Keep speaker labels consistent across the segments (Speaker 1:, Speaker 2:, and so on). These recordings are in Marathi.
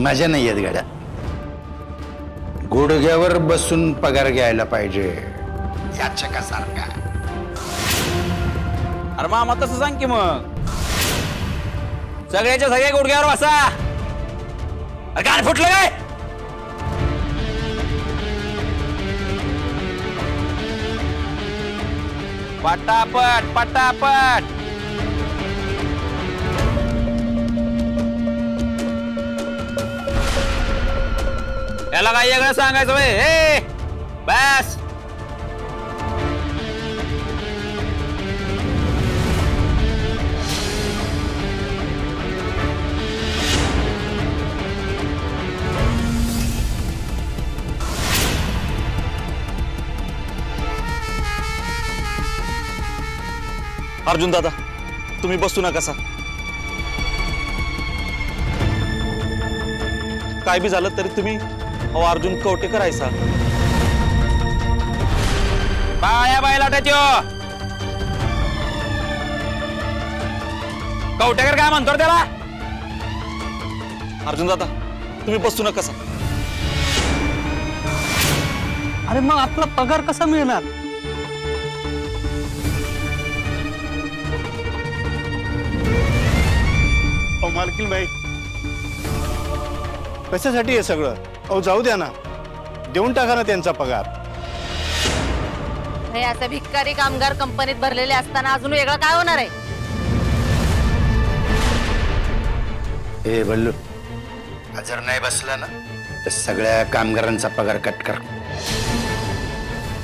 Speaker 1: मजा नाही येत गड्या. गुडघ्यावर बसून पगार घ्यायला पाहिजे याचकासारखा.
Speaker 2: अरे मामा तसं सांग की मग. सगळ्याच्या सगळ्या गुडघ्यावर बसा. अरे कान फुटलं काय? पटापट पटापट. याला काय वेगळं सांगायचं भाई. हे बस.
Speaker 3: अर्जुन दादा तुम्ही बसू नका सा. काय बी झालं तरी तुम्ही अर्जुन कवटेकर आहे सा.
Speaker 2: पाया बायला कवटेकर काय म्हणतो त्याला.
Speaker 3: अर्जुन दादा तुम्ही बसू नका सा.
Speaker 4: अरे मग आपला पगार कसा मिळणार.
Speaker 5: मालकीन बाई कशासाठी हे सगळं. अहो जाऊ द्या ना, देऊन टाका ना त्यांचा पगार.
Speaker 6: हे असं भिकारी कामगार कंपनीत भरलेले असताना अजून वेगळं काय होणार आहे.
Speaker 1: ए बल्लू, जर नाही बसला ना तर सगळ्या कामगारांचा पगार कट कर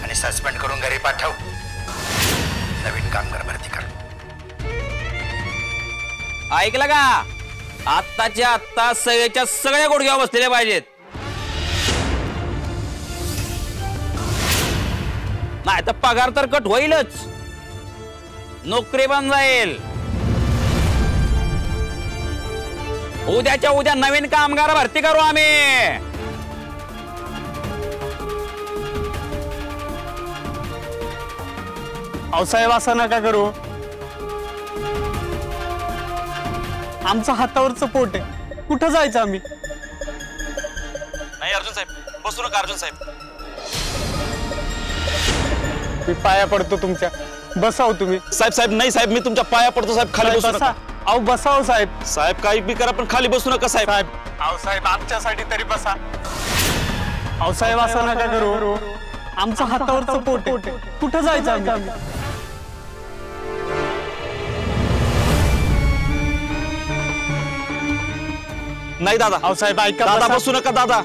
Speaker 1: आणि सस्पेंड करून घरी पाठव. नवीन कामगार भरती कर.
Speaker 2: ऐकलं का. आत्ताच्या आत्ता सगळ्याच्या सगळ्या गुडघ्यावर बसलेले पाहिजेत. नाही तर पगार तर कट होईलच. नोकरी बंद जाईल. उद्याच्या उद्या नवीन कामगार भरती करू आम्ही.
Speaker 4: साहेब असं नका करू. आमचं हातावरचं पोट आहे. कुठं जायचं आम्ही.
Speaker 3: नाही अर्जुन साहेब बसू नका. अर्जुन साहेब
Speaker 4: मी पाया पडतो तुमच्या. बसाव तुम्ही.
Speaker 3: साहेब साहेब नाही साहेब मी तुमच्या पाया पडतो साहेब. खाली बसू नका.
Speaker 4: अहो बसाव साहेब.
Speaker 3: साहेब काही बी करा पण खाली बसू नका साहेब.
Speaker 4: अहो साहेब आमच्यासाठी तरी बसा. अहो साहेब असं नका करू. आमचं हातावरचं पोट आहे. कुठं जायचं आम्ही.
Speaker 3: नाही दादा.
Speaker 4: अहो साहेब ऐका.
Speaker 3: दादा बसू नका दादा.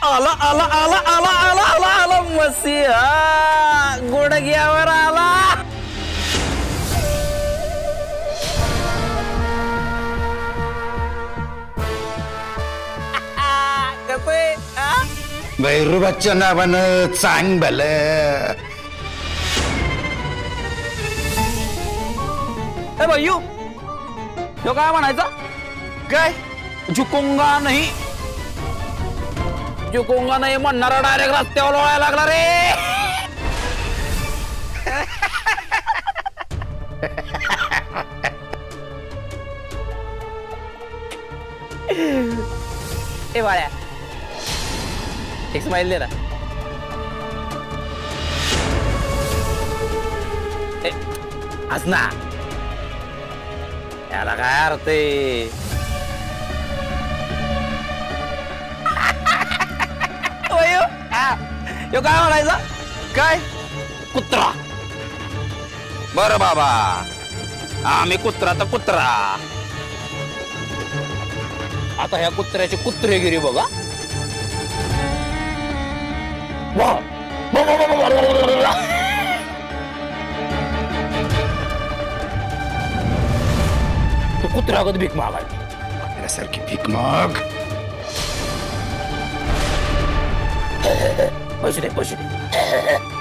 Speaker 2: आला आला आला आला आला आला आला मसीहा गुडघ्यावर आला.
Speaker 1: भैरूबाच्या नावानं चांग भलं.
Speaker 2: भैयू तो काय म्हणायचा. काय झुकूंगा नाही. झुकूंगा नाही म्हणणारा डायरेक्ट रस्त्यावर लोळायला लागला रे. ए बाळ्या एक स्माइल दे ना. हस ना. याला काय अर्थ आहे. यो काय म्हणायचा. काय कुत्रा. बरं बाबा आम्ही कुत्रा तर कुत्रा. आता ह्या कुत्र्याची कुत्रेगिरी बघा. कुत्र्यागत भीक मागायची.
Speaker 1: सारखी भीक माग.
Speaker 2: पैसे दे पैसे दे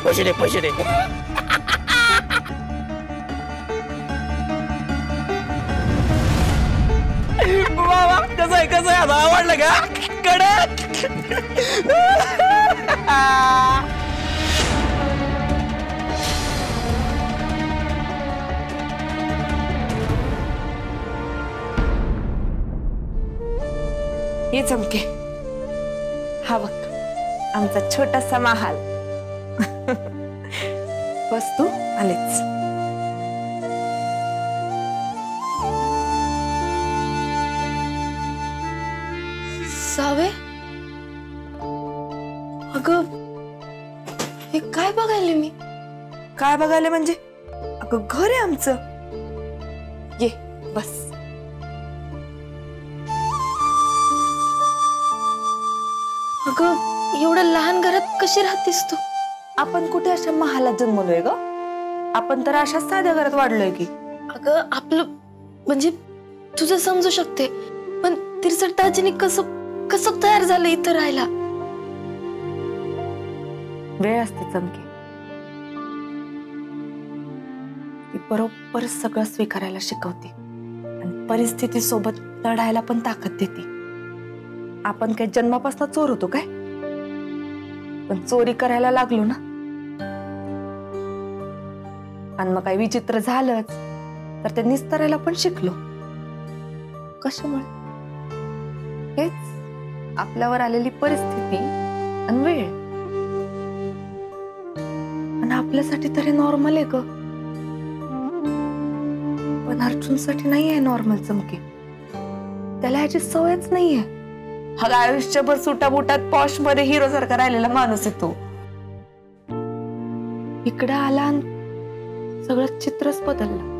Speaker 2: पैसे दे पैसे दे. कसं आहे आता आवडलं का कडक?
Speaker 7: ये चमके, हा बघ आमचा छोटासा महाल. बस तू आलेच.
Speaker 8: सावे, अगं हे काय बघायले मी?
Speaker 7: काय बघायला म्हणजे? अगं घर आहे आमचं. ये बस.
Speaker 8: अगं एवढ्या लहान घरात कशी राहतेस तू?
Speaker 7: आपण कुठे अशा महालात जन्मलोय ग? आपण तर अशा साध्या घरात वाढलोय की.
Speaker 8: अगं आपलं म्हणजे तुझं समजू शकते, पण तिरसट दाजीने कसं तयार झालं इथं राहायला?
Speaker 7: वेळ असते चमके, ती बरोबर सगळं स्वीकारायला शिकवते आणि परिस्थिती सोबत लढायला पण ताकद देते. आपण काय जन्मापासून चोर होतो काय? पण चोरी करायला लागलो ना, आणि मग काही विचित्र झालंच तर ते निस्तरायला पण शिकलो. कशामुळे? हेच आपल्यावर आलेली परिस्थिती आणि वेळ. आणि आपल्यासाठी तरी नॉर्मल आहे ग, पण अर्जुनसाठी नाही आहे नॉर्मल चमके. त्याला ह्याची सवयच नाहीये. हा आयुष्यभर सुटाबुटात पॉश मध्ये हिरो सारखा राहिलेला माणूस आहे तो. इकडे आला आणि सगळं चित्रच बदललं.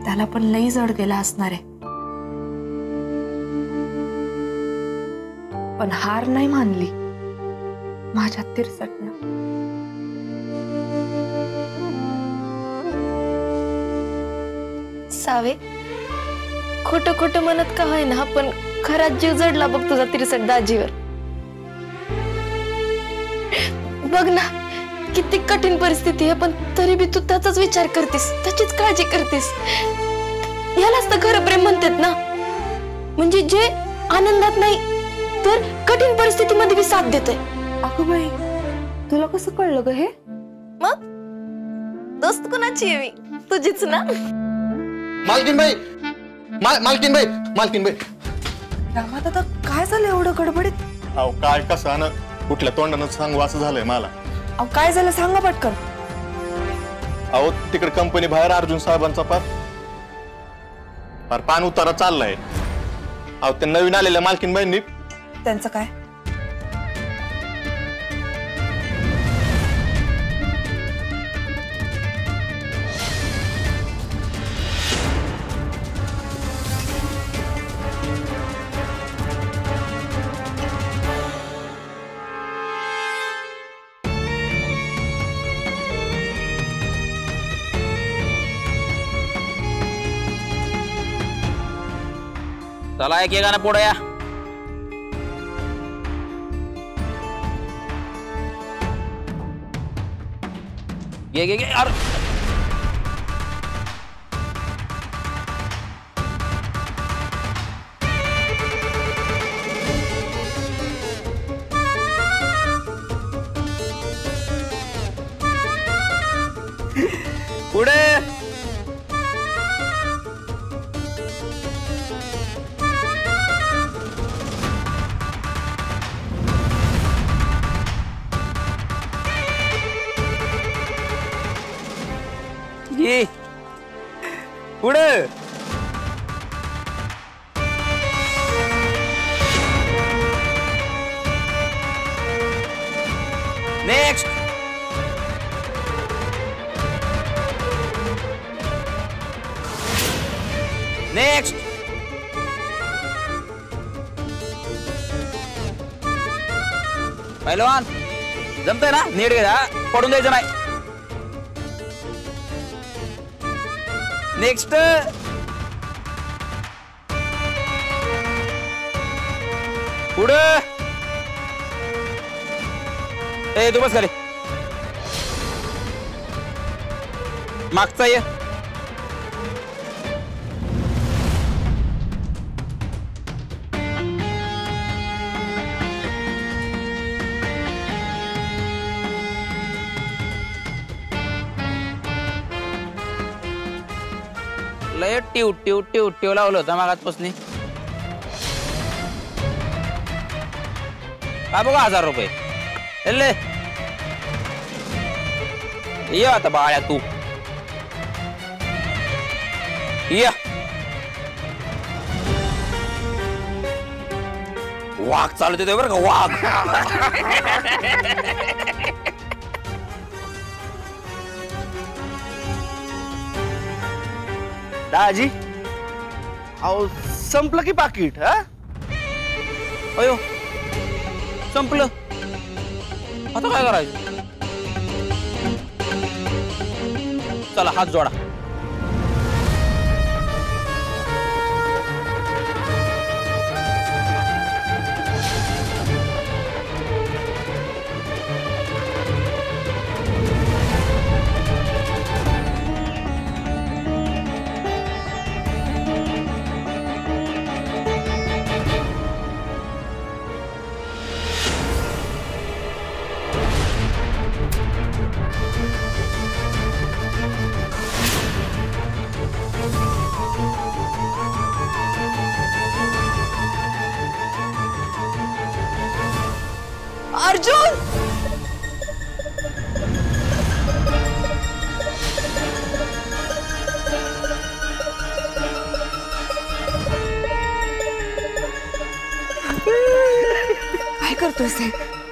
Speaker 7: त्याला पण लई जड गेला असणार आहे, पण हार नाही मानली माझ्या तिरसटनं.
Speaker 8: सावे, खोटं खोटं म्हणत का होय ना, पण खराच जीव जडला बघ तुझा तिरसट दाजीवर. बघ ना किती कठीण परिस्थिती आहे, पण तरी बी तू त्याचाच विचार करतेस, त्याचीच काळजी करतेस. यालाच तर खरं प्रेम म्हणतात ना. म्हणजे जे आनंदात नाही तर कठीण परिस्थितीमध्ये बी साथ देते.
Speaker 7: अगं बाई, तुला कसं कळलं ग हे?
Speaker 8: मग दोस्त कोणाची आहे मी? तुझीच ना.
Speaker 5: मालकीनबाई, मालकीनबाई, मालकीनबाई.
Speaker 7: रामात आता काय झालं एवढं गडबडीत?
Speaker 5: अहो काय कसं ना, कुठल्या तोंडानं सांगू असं झालंय मला.
Speaker 7: अहो काय झालं सांगा पटकन.
Speaker 5: अहो तिकडे कंपनी बाहेर अर्जुन साहेबांचा फार पान उतारा चाललाय. अहो ते नवीन आलेल्या मालकीनबाईंनी.
Speaker 7: त्यांचं काय?
Speaker 2: चला एक गाणं पुढे या. घे अरे पुढे. पुढे. नेक्स्ट. नेक्स्ट. पहिलवान जमतंय ना? नीट घ्या, पडून द्यायचं नाही. नेक्स्ट. पुढे. ए तू बस खाली. मागचा ये. हे टिव टिव टिव टिव लावलं होतं मागातपासून काय बघा 1000 रुपये ले ये आता बाळ्या तू या वाघ चालू देतोय बरं का वाघ
Speaker 5: दाजी अहो संपलं की पाकिट हा
Speaker 2: अयो संपलं आता काय करायचं चला हात जोडा
Speaker 7: अर्जुन काय करतोयस हे?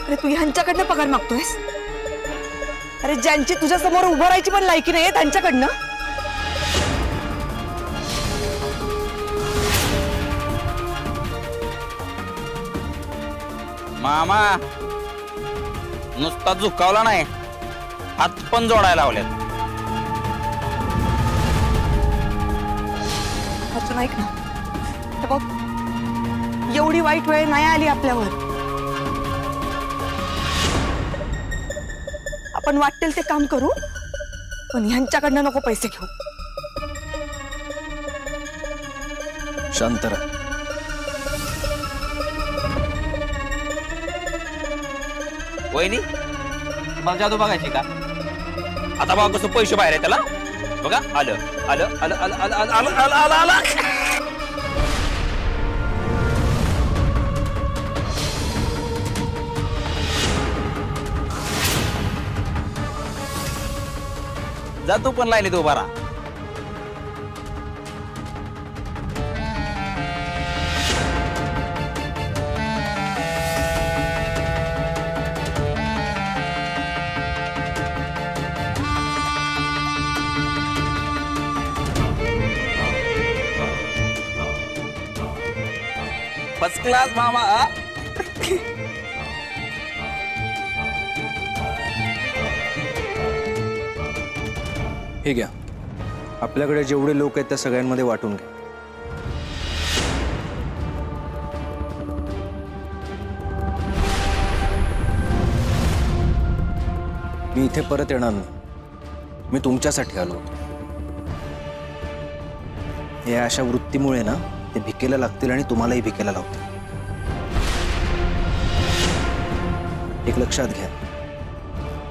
Speaker 7: अरे तू ह्यांच्याकडनं पगार मागतोयस? अरे ज्यांची तुझ्या समोर उभं राहायची पण लायकी नाहीये त्यांच्याकडनं
Speaker 2: मामा नुसता झुकावला नाही हात पण जोडायला लावल्यात
Speaker 7: अर्जुन ऐक ना हे बघ एवढी वाईट वेळ नाही आली आपल्यावर आपण वाटेल ते काम करू पण ह्यांच्याकडनं नको पैसे घेऊ
Speaker 3: शांत राहा
Speaker 2: वहिनी मला जादू बघायची का आता बघा कसं पैसे बाहेर आहे त्याला बघा आलं आलं आलं आलं आलं आलं आलं आलं आलं आलं जा तू पण लाईनीत उभा राहा फर्स्ट क्लास मामा
Speaker 9: हे घ्या आपल्याकडे जेवढे लोक आहेत त्या सगळ्यांमध्ये वाटून घ्या मी इथे परत येणार नाही मी तुमच्यासाठी आलो होतो या अशा वृत्तीमुळे ना ते भिकेला लागतील आणि तुम्हालाही भिकेला लावतील एक लक्षात घ्या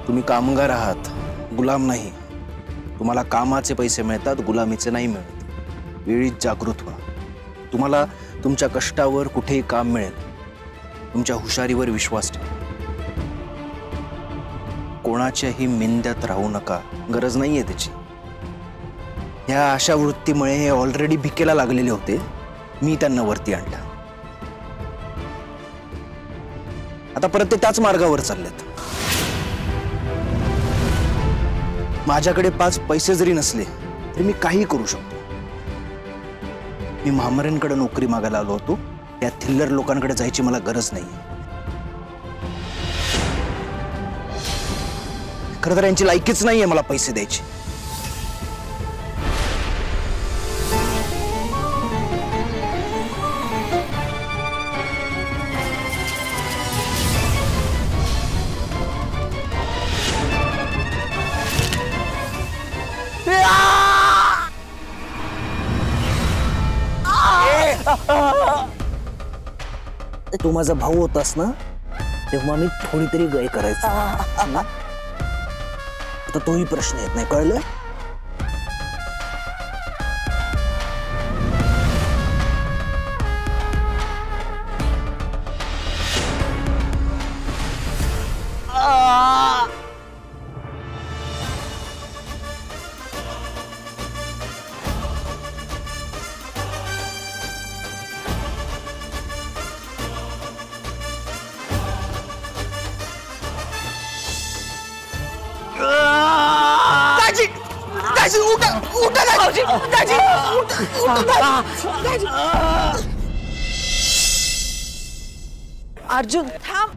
Speaker 9: तुम्ही कामगार आहात गुलाम नाही तुम्हाला कामाचे पैसे मिळतात गुलामीचे नाही मिळत वेळीच जागृत व्हा तुम्हाला तुमच्या कष्टावर कुठेही काम मिळेल तुमच्या हुशारीवर विश्वास ठेवा कोणाच्याही मिंद्यात राहू नका गरज नाहीये त्याची या अशा वृत्तीमुळे हे ऑलरेडी भिकेला लागलेले होते मी त्यांना वरती आणला आता परत ते त्याच मार्गावर चाललेत माझ्याकडे 5 पैसे जरी नसले तरी मी काही करू शकतो मी महामरेंकडे नोकरी मागायला आलो होतो त्या थिल्लर लोकांकडे जायची मला गरज नाही खरं तर यांची लायकीच नाहीये मला पैसे द्यायची तू माझा भाऊ होतास ना तेव्हा मी थोडी तरी गय करायचो आता तोही प्रश्न येत नाही कळलं दाजी उठा उठा दाजी दाजी
Speaker 7: अर्जुन थांब.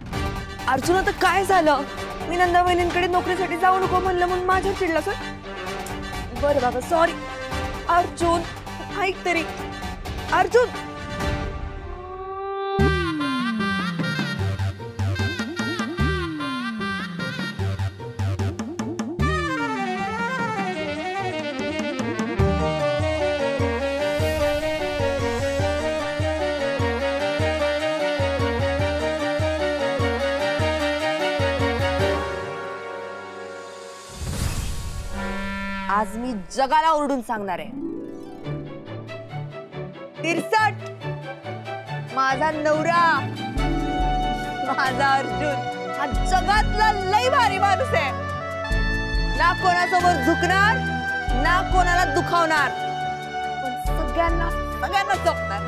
Speaker 7: अर्जुन आता काय झालं? मी नंदा वहिनींकडे नोकरीसाठी जाऊ नको म्हणलं म्हणून माझ्यावर चिडला सर. बरं बाबा सॉरी. अर्जुन ऐक तरी. अर्जुन आज मी जगाला ओरडून सांगणार आहे. तिरसट माझा नवरा माझा अर्जुन हा जगातला लई भारी माणूस आहे. ना कोणासमोर झुकणार ना कोणाला दुखावणार पण सगळ्यांना सगळ्यांना जपणार.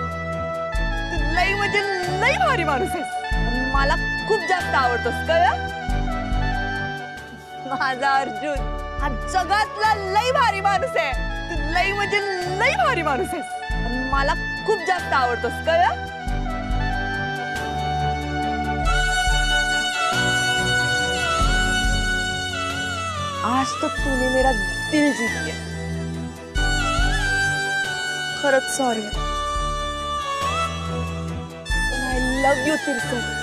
Speaker 7: तू लई म्हणजे लई भारी माणूस आहेस. मला खूप जास्त आवडतोस कळलं. माझा अर्जुन हा जगातला लई भारी माणूस आहे. तू लई म्हणजे लई भारी माणूस आहेस. मला खूप जास्त आवडतोस कळलं. आज तो तूने मेरा दिल जीत लिया. खरंच सॉरी. आय लव्ह यू तिरसट.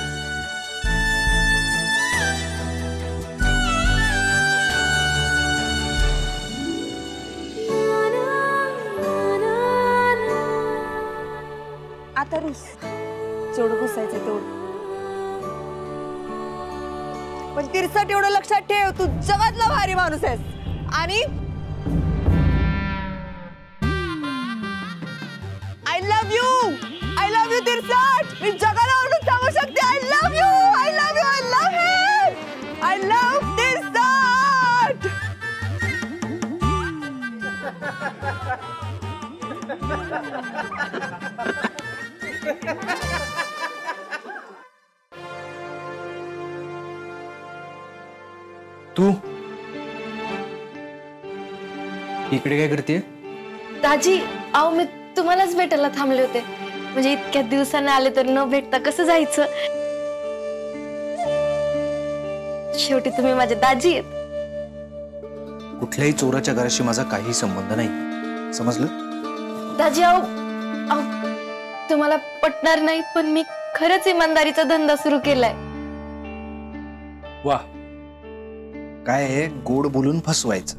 Speaker 7: आता रुस जेवढं घुसायचं तेवढं. पण तिरसट एवढं लक्षात ठेव तू जगातला भारी माणूस आहेस. आणि आय लव्ह यू तिरसट. मी जगाला ओरडून सांगू शकते I love you. I love you. I love him. I love तिरसट.
Speaker 9: तू इकडे काय करते?
Speaker 8: दाजी अहो मी तुम्हालाच भेटायला थांबले होते. म्हणजे इतक्या दिवसांनी आले तर न भेटता कसं जायचं. शेवटी तुम्ही माझे दाजी आहेत.
Speaker 9: कुठल्याही चोराच्या घराशी माझा काही संबंध नाही समजलं.
Speaker 8: दाजी अहो तुम्हाला पटणार नाही पण मी खरंच इमानदारीचा धंदा सुरू केलाय.
Speaker 9: वा काय आहे गोड बोलून फसवायचं.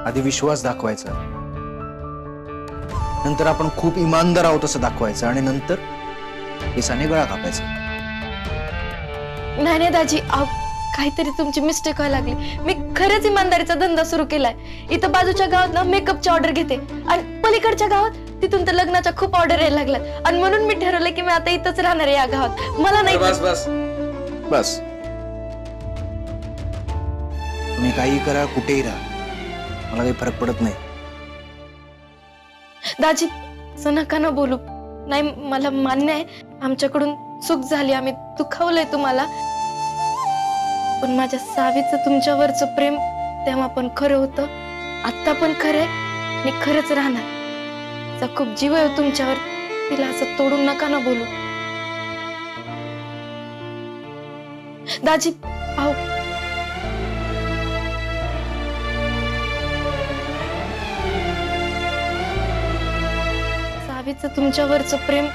Speaker 9: आधी विश्वास दाखवायचा नंतर आपण खूप इमानदार आहोत असं दाखवायचं आणि नंतर केसाने गळा कापायचा.
Speaker 8: नाही दाजी अहो काहीतरी तुमची मिस्टेक व्हायला लागली. मी खरंच इमानदारीचा धंदा सुरू केलाय. इथं बाजूच्या गावात ना मेकअपची ऑर्डर घेते आणि पलीकडच्या गावात तिथून तर लग्नाच्या खूप ऑर्डर यायला लागल्यात आणि म्हणून मी ठरवलं की मी आता इथंच राहणार आहे या गावात. मला नाही
Speaker 9: बस बस बस. तुम्ही काही करा कुठेही राहा मला काही फरक पडत नाही.
Speaker 8: दाजी असं नका ना बोलू. नाही मला मान्य आहे आमच्याकडून चूक झाली. आम्ही दुखावलंय तुम्हाला. पण माझ्या सावीचं तुमच्यावरचं प्रेम तेव्हा पण खरं होतं आता पण खरंय आणि खरंच राहणार. तिचा खूप जीव आहे तुमच्यावर. तिला असं तोडून नका ना बोलू. दाजी अहो सावीचं तुमच्यावरचं प्रेम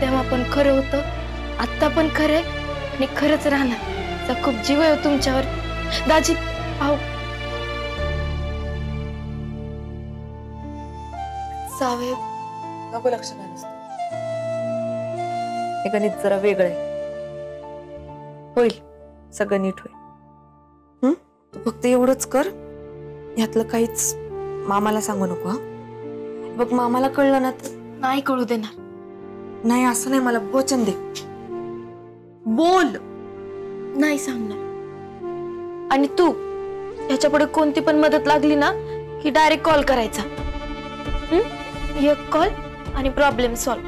Speaker 8: तेव्हा पण खरं होतं आता पण खरंय आणि खरंच राहणार. तिचा खूप जीव आहे तुमच्यावर. दाजी अहो सावे
Speaker 7: नको लक्ष घालूस. हे गणित जरा वेगळं आहे. होईल सगळं नीट होईल. तू फक्त एवढंच कर यातलं काहीच मामाला सांगू नको. हा बघ मामाला कळलं ना तर
Speaker 8: नाही कळू देणार.
Speaker 7: नाही असं नाही मला वचन दे. बोल.
Speaker 8: नाही सांगणार. आणि तू याच्या पुढे कोणती पण मदत लागली ना की डायरेक्ट कॉल करायचा. एक कॉल आणि प्रॉब्लेम सॉल्व.